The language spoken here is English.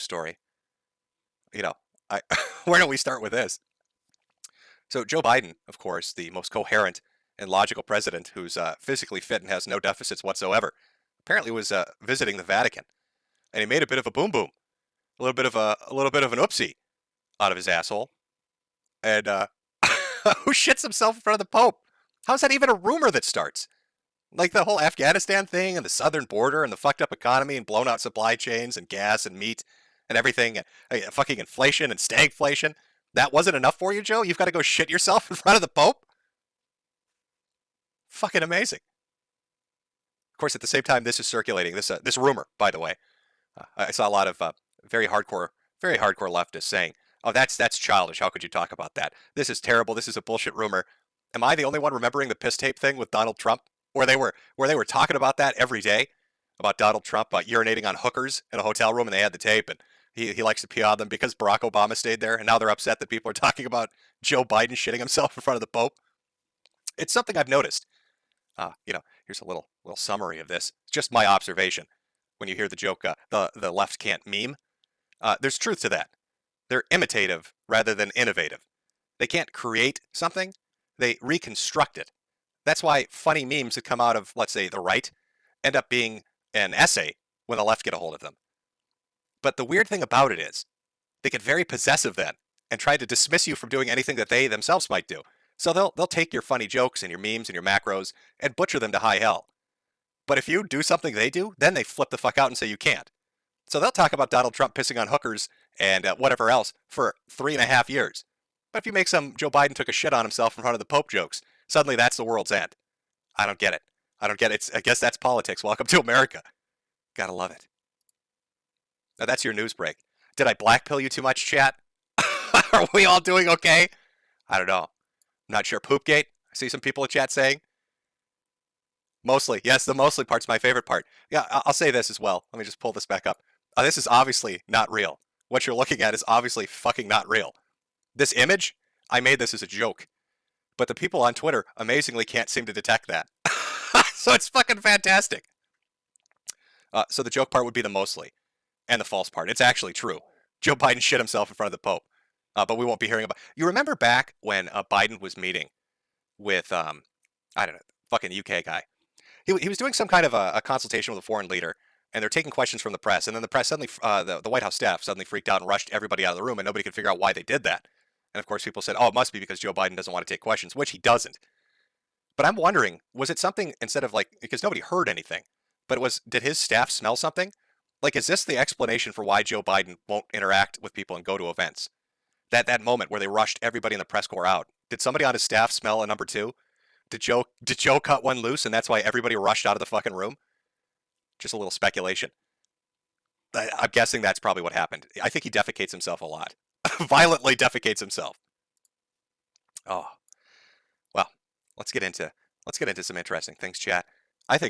story. You know, I where do we start with this? So Joe Biden, of course, the most coherent and logical president who's physically fit and has no deficits whatsoever, apparently was visiting the Vatican, and he made a bit of a boom boom, a little bit of an oopsie out of his asshole, and who shits himself in front of the Pope? How's that even a rumor that starts? Like the whole Afghanistan thing and the southern border and the fucked up economy and blown out supply chains and gas and meat and everything, and fucking inflation and stagflation. That wasn't enough for you, Joe? You've got to go shit yourself in front of the Pope? Fucking amazing. Of course, at the same time, this is circulating. This rumor, by the way, I saw a lot of very hardcore leftists saying, "Oh, that's childish. How could you talk about that? This is terrible. This is a bullshit rumor." Am I the only one remembering the piss tape thing with Donald Trump, where they were talking about that every day, about Donald Trump urinating on hookers in a hotel room, and they had the tape, and he likes to pee on them because Barack Obama stayed there, and now they're upset that people are talking about Joe Biden shitting himself in front of the Pope. It's something I've noticed. Here's a little summary of this. It's just my observation. When you hear the joke, the left can't meme, there's truth to that. They're imitative rather than innovative. They can't create something, they reconstruct it. That's why funny memes that come out of, let's say, the right end up being an essay when the left get a hold of them. But the weird thing about it is, they get very possessive then and try to dismiss you from doing anything that they themselves might do. So they'll take your funny jokes and your memes and your macros and butcher them to high hell. But if you do something they do, then they flip the fuck out and say you can't. So they'll talk about Donald Trump pissing on hookers and whatever else for 3.5 years. But if you make some Joe Biden took a shit on himself in front of the Pope jokes, suddenly that's the world's end. I don't get it. I don't get it. I guess that's politics. Welcome to America. Gotta love it. Now that's your news break. Did I blackpill you too much, chat? Are we all doing okay? I don't know. I'm not sure. Poopgate? I see some people in chat saying. Mostly. Yes, the mostly part's my favorite part. Yeah, I'll say this as well. Let me just pull this back up. This is obviously not real. What you're looking at is obviously fucking not real. This image, I made this as a joke. But the people on Twitter amazingly can't seem to detect that. So it's fucking fantastic. So the joke part would be the mostly. And the false part. It's actually true. Joe Biden shit himself in front of the Pope. But we won't be hearing about. You remember back when Biden was meeting with I don't know, fucking UK guy. He was doing some kind of a consultation with a foreign leader, and they're taking questions from the press, and then the press suddenly the White House staff suddenly freaked out and rushed everybody out of the room, and nobody could figure out why they did that. And of course, people said, "Oh, it must be because Joe Biden doesn't want to take questions," which he doesn't. But I'm wondering, was it something instead of because nobody heard anything, but did his staff smell something? Like, is this the explanation for why Joe Biden won't interact with people and go to events? That moment where they rushed everybody in the press corps out. Did somebody on his staff smell a number two? Did Joe cut one loose and that's why everybody rushed out of the fucking room? Just a little speculation. I'm guessing that's probably what happened. I think he defecates himself a lot. Violently defecates himself. Oh. Well, let's get into some interesting things, chat.